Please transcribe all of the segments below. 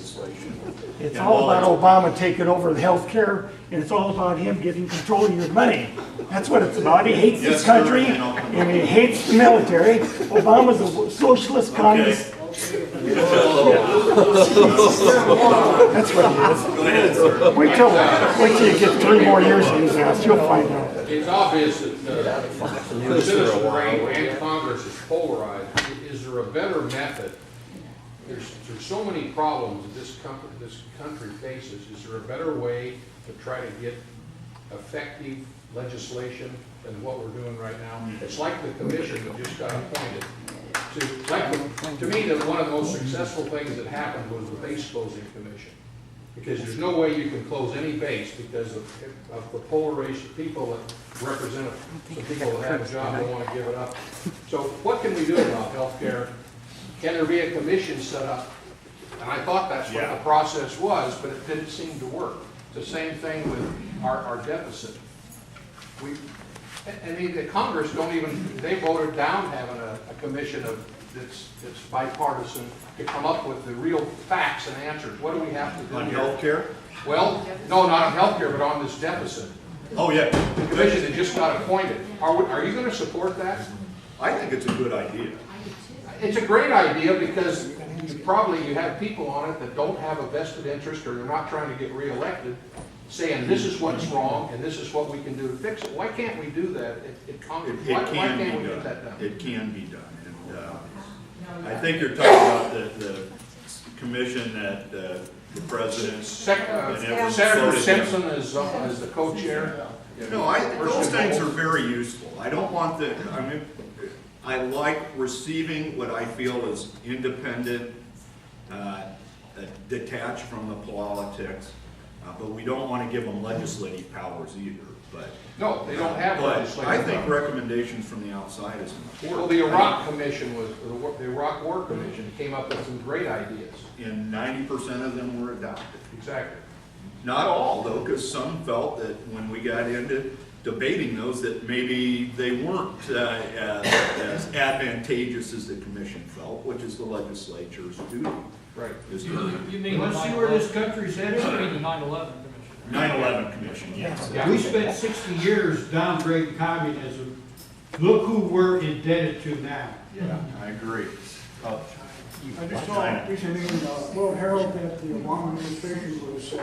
legislation. It's And all while about Obama taking over the health care, and it's all about him getting control of your money. That's what it's about. He hates this Yes, sir, country, and I'll come and he hates the military. Obama's a socialist communist. That's what he is. Go ahead, sir. Wait till you get 3 more years in his ass, you'll find out. It's obvious that the citizenry and Congress is polarized. Is there a better method? There's so many problems that this country faces. Is there a better way to try to get effective legislation than what we're doing right now? It's like the commission that just got appointed. To me, one of the most successful things that happened was the base closing commission. Because there's no way you can close any base because of the polarization, people that represent some people that have a job don't want to give it up. So what can we do about health care? Can there be a commission set up? And I thought that's what the process was, but it didn't seem to work. It's the same thing with our deficit. The Congress they voted down having a commission that's bipartisan to come up with the real facts and answers. What do we have to do On here? health care? Well, no, not on health care, but on this deficit. Oh, yeah. The commission that just got appointed. Are you going to support that? I think it's a good idea. It's a great idea because you have people on it that don't have a vested interest or they're not trying to get reelected, saying this is what's wrong and this is what we can do to fix it. Why can't we do that at Congress? Why can't we get that done? It can be done. And I think you're talking about the commission that the president. Senator Simpson is the co-chair. No, those things are very useful. I don't want I like receiving what I feel is independent, detached from the politics, but we don't want to give them legislative powers either. But no, they don't have legislative I think powers. recommendations from the outside is important. Well, the Iraq Commission the Iraq War Commission came up with some great ideas. And 90% of them were adopted. Exactly. Not all, though, because some felt that when we got into debating those, that maybe they weren't as advantageous as the commission felt, which is the legislature's duty. Right. You mean, let's see where this country's headed? You mean the 9/11 Commission? 9/11 Commission, yes. Yeah. We spent 60 years downgrading communism. Look who we're indebted to now. Yeah, I agree. I just saw recently in the World Herald that the Obama administration was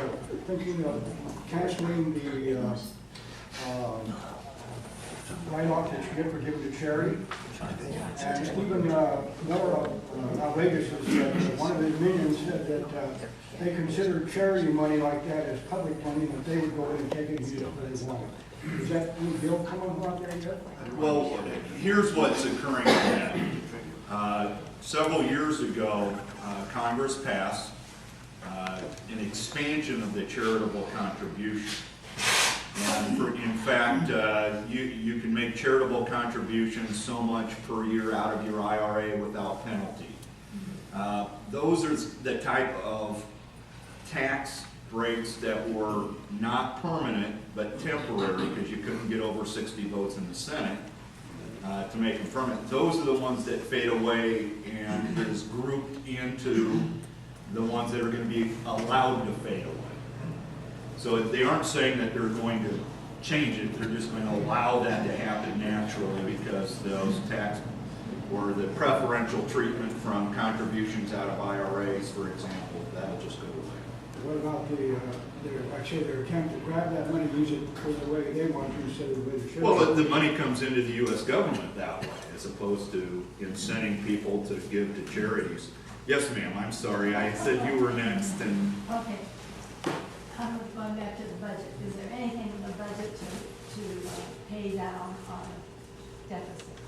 thinking of canceling the write-off that you get for giving to charity. And even more outrageous is that one of the minions said that they considered charity money like that as public money, that they would go in and take it and use it for they want. Is that any bill coming about there yet? Well, here's what's occurring now. Several years ago, Congress passed an expansion of the charitable contribution. And in fact, you can make charitable contributions so much per year out of your IRA without penalty. Those are the type of tax breaks that were not permanent but temporary because you couldn't get over 60 votes in the Senate to make them permanent. Those are the ones that fade away and is grouped into the ones that are going to be allowed to fade away. So they aren't saying that they're going to change it, they're just going to allow that to happen naturally because those tax or the preferential treatment from contributions out of IRAs, for example, that'll just go away. What about their attempt to grab that money, use it for the way they want to instead of the way they should? Well, the money comes into the U.S. government that way, as opposed to incenting people to give to charities. Yes, ma'am, I'm sorry, I said you were next. And okay. Going back to the budget, is there anything in the budget to pay down on deficit?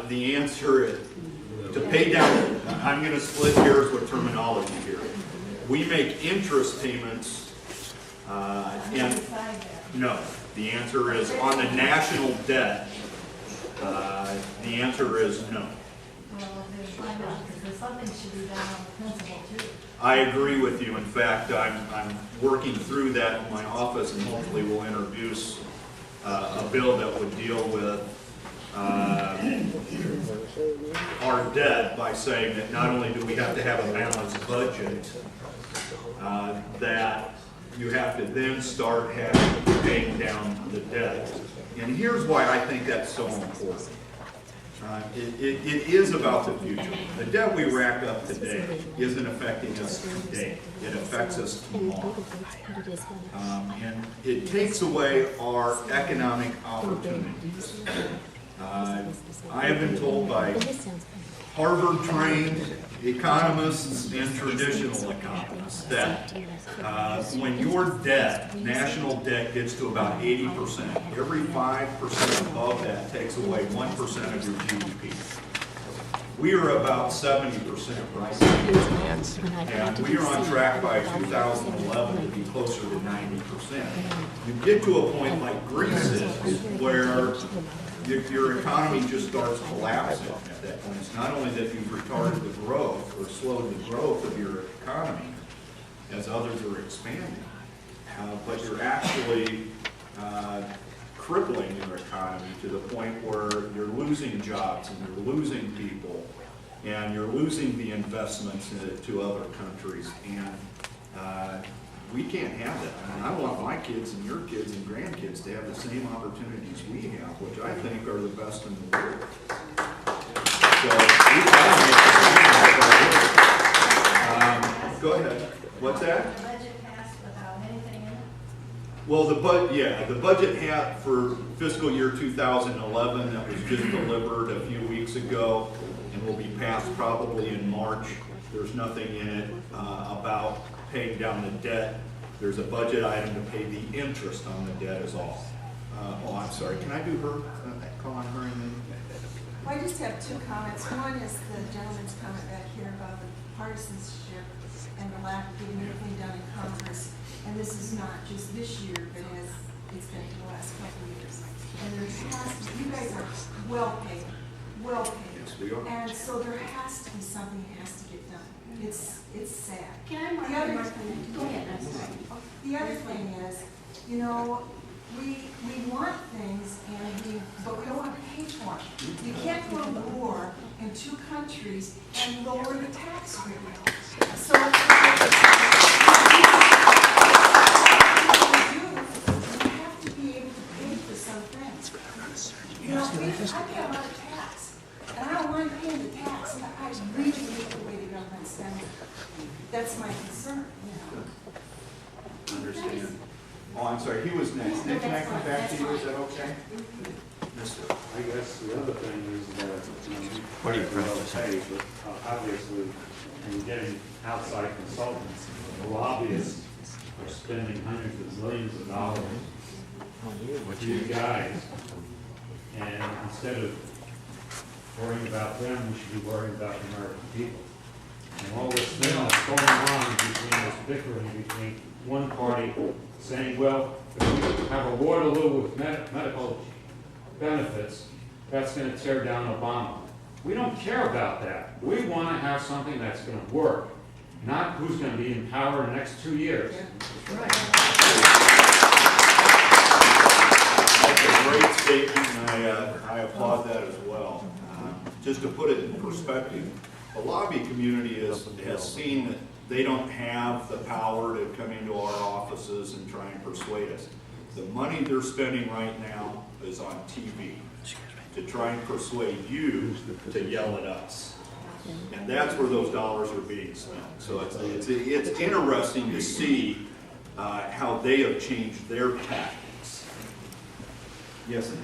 The answer is to pay down, I'm going to split hairs with terminology here. We make interest payments and no, the answer is on the national debt, the answer is no. Well, there's something should be done on the principal too. I agree with you. In fact, I'm working through that in my office, and hopefully we'll introduce a bill that would deal with our our debt by saying that not only do we have to have a balanced budget, that you have to then start paying down the debt. And here's why I think that's so important. It is about the future. The debt we rack up today isn't affecting us today. It affects us tomorrow. And it takes away our economic opportunities. I have been told by Harvard-trained economists and traditional economists that when your debt, national debt, gets to about 80%, every 5% above that takes away 1% of your GDP. We are about 70% right now, and we are on track by 2011 to be closer to 90%. You get to a point like Greece is, where your economy just starts collapsing at that point. It's not only that you've retarded the growth or slowed the growth of your economy as others are expanding, but you're actually crippling your economy to the point where you're losing jobs and you're losing people and you're losing the investments to other countries. And we can't have that. I mean, I want my kids and your kids and grandkids to have the same opportunities we have, which I think are the best in the world. So we've got to make the go ahead. What's that? The budget passed without anything in it? Well, the budget for fiscal year 2011 that was just delivered a few weeks ago and will be passed probably in March. There's nothing in it about paying down the debt. There's a budget item to pay the interest on the debt is all. Oh, I'm sorry. Can I do her? Call on her and then? Well, I just have two comments. One is the gentleman's comment back here about the partisanship and the lack of getting anything done in Congress. And this is not just this year, but it's been for the last couple of years. And you guys are well paid. Yes, we are. And so there has to be something that has to get done. It's sad. Can I mark The other- Go ahead, I'm sorry. The other thing is, you know, we want things but we don't want to pay for them. You can't go to war in two countries and lower the tax rate. So you have to be able to pay for some things. You know, I pay a lot of tax, and I don't mind paying the tax. I really hate the way the government spends it. That's my concern, you know. Understand. Oh, I'm sorry, he was next. Nick, can I come back to you? Is that okay? Mister. I guess the other thing is that, what do you pay, but obviously, in getting outside consultants, the lobbyists are spending hundreds of millions of dollars with you guys. And instead of worrying about them, we should be worrying about the American people. And all this thing that's going on between this bickering between one party saying, well, if we have a Waterloo with medical benefits, that's going to tear down Obama. We don't care about that. We want to have something that's going to work, not who's going to be in power in the next 2 years. That's a great statement, and I applaud that as well. Just to put it in perspective, the lobby community has seen that they don't have the power to come into our offices and try and persuade us. The money they're spending right now is on TV to try and persuade you to yell at us. And that's where those dollars are being spent. So it's interesting to see how they have changed their tactics. Yes, ma'am.